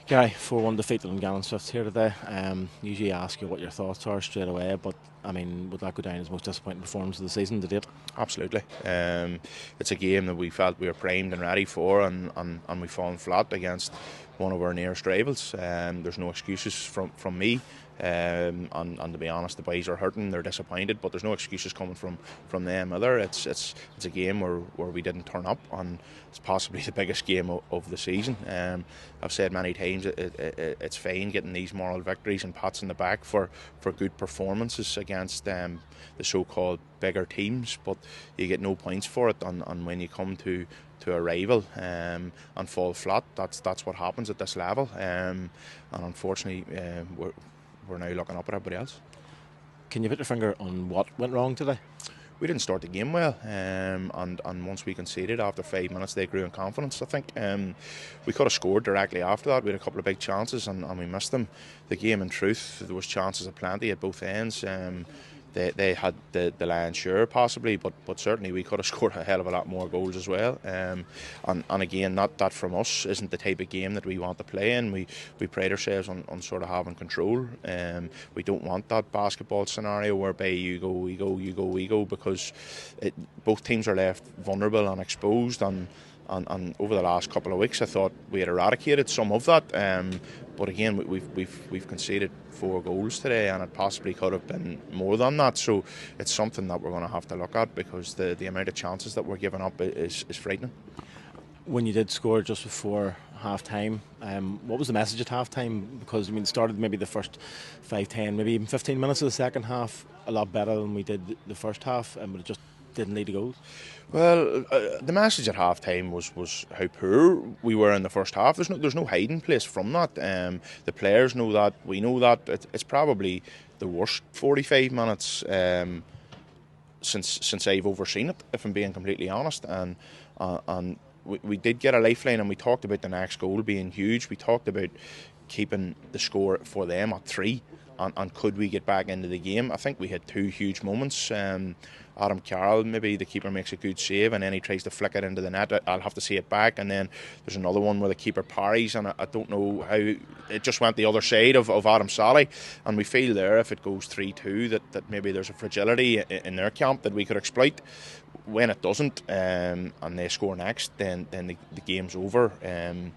Gary, 4-1 defeat to Dungannon Swifts here today. Usually ask you what your thoughts are straight away, but I mean, would that go down as the most disappointing performance of the season to date? Absolutely. It's a game that we felt we were primed and ready for, and we've fallen flat against one of our nearest rivals. There's no excuses from me. And to be honest, the boys are hurting, they're disappointed, but there's no excuses coming from them either. It's a game where we didn't turn up, and it's possibly the biggest game of the season. I've said many times it's fine getting these moral victories and pats on the back for good performances against the so-called bigger teams, but you get no points for it on when you come to a rival and fall flat. That's what happens at this level, and unfortunately we're now looking up at everybody else. Can you put your finger on what went wrong today? We didn't start the game well, and once we conceded after 5 minutes, they grew in confidence. I think we could have scored directly after that. We had a couple of big chances and we missed them. The game, in truth, there was chances aplenty at both ends. They had the lion's share possibly, but certainly we could have scored a hell of a lot more goals as well. And again, that from us isn't the type of game that we want to play in. We pride ourselves on sort of having control. We don't want that basketball scenario whereby you go, we go, because both teams are left vulnerable and exposed. And over the last couple of weeks, I thought we had eradicated some of that. But again, we've conceded 4 goals today, and it possibly could have been more than that. So it's something that we're going to have to look at, because the amount of chances that we're giving up is frightening. When you did score just before half-time, what was the message at half-time? Because I mean, it started maybe the first 5, 10, maybe even 15 minutes of the second half a lot better than we did the first half, but it just didn't lead to goals. Well, the message at half time was how poor we were in the first half. There's no hiding place from that. The players know that, we know that. It's probably the worst 45 minutes since I've overseen it, if I'm being completely honest. And we did get a lifeline, and we talked about the next goal being huge. We talked about keeping the score for them at 3. And could we get back into the game? I think we had 2 huge moments. Adam Carroll, maybe the keeper makes a good save, and then he tries to flick it into the net. I'll have to see it back. And then there's another one where the keeper parries, and I don't know how it just went the other side of Adam Sally. And we feel there, if it goes 3-2, that maybe there's a fragility in their camp that we could exploit. When it doesn't, and they score next, then the game's over. And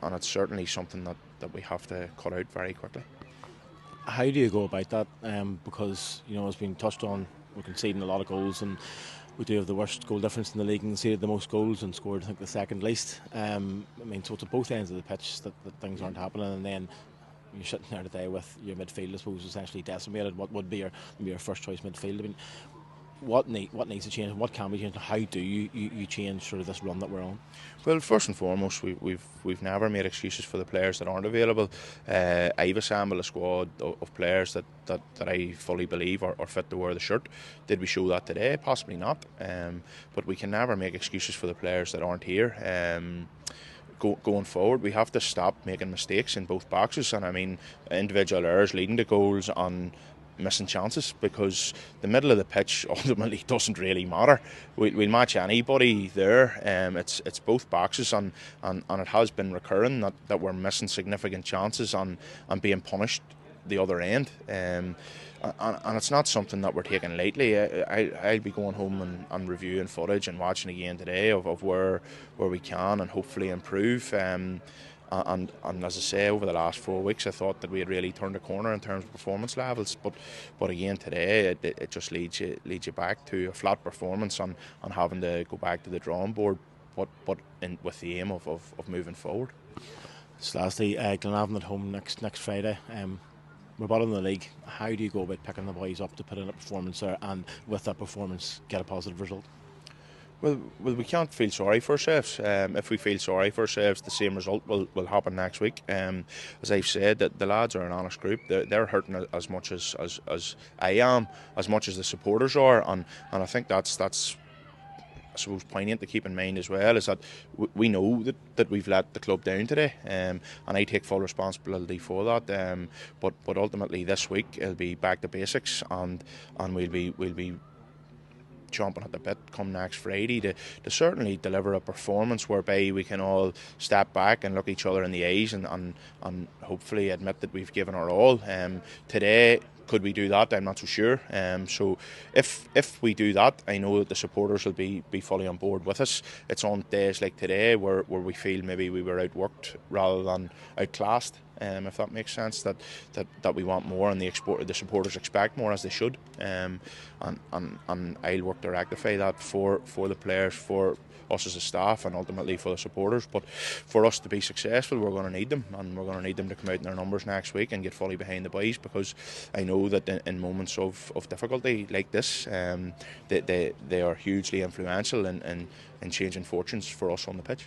it's certainly something that we have to cut out very quickly. How do you go about that? Because, you know, it's been touched on, we're conceding a lot of goals, and we do have the worst goal difference in the league, and conceded the most goals and scored, I think, the second least. I mean, so it's at both ends of the pitch that things aren't happening, and then you're sitting there today with your midfield, I suppose, essentially decimated. What would be your first choice midfield? I mean, what needs to change, and what can be changed? How do you change sort of this run that we're on? Well, first and foremost, we've never made excuses for the players that aren't available. I've assembled a squad of players that I fully believe are fit to wear the shirt. Did we show that today? Possibly not. But we can never make excuses for the players that aren't here. Going forward, we have to stop making mistakes in both boxes, and I mean individual errors leading to goals on missing chances, because the middle of the pitch ultimately doesn't really matter. We'll match anybody there. It's both boxes, and it has been recurring that we're missing significant chances and being punished the other end. And it's not something that we're taking lightly. I'll be going home and reviewing footage and watching again today of where we can and hopefully improve. And as I say, over the last 4 weeks, I thought that we had really turned a corner in terms of performance levels. But again, today it just leads you back to a flat performance and having to go back to the drawing board, but with the aim of moving forward. Just lastly, Glenavon at home next Friday. We're bottom of the league. How do you go about picking the boys up to put in a performance there, and with that performance get a positive result? Well, we can't feel sorry for ourselves. If we feel sorry for ourselves, the same result will happen next week. As I've said, that the lads are an honest group. They're hurting as much as I am, as much as the supporters are, and I think that's I suppose poignant to keep in mind as well, is that we know that we've let the club down today, and I take full responsibility for that. But ultimately this week it'll be back to basics, and we'll be chomping at the bit come next Friday to certainly deliver a performance whereby we can all step back and look each other in the eyes and hopefully admit that we've given our all. Today, could we do that? I'm not so sure. So if we do that, I know that the supporters will be fully on board with us. It's on days like today where we feel maybe we were outworked rather than outclassed. If that makes sense, that we want more and the supporters expect more, as they should. And I'll work to rectify that for the players, for us as a staff, and ultimately for the supporters. But for us to be successful, we're going to need them, and we're going to need them to come out in their numbers next week and get fully behind the boys, because I know that in moments of difficulty like this, they are hugely influential in changing fortunes for us on the pitch.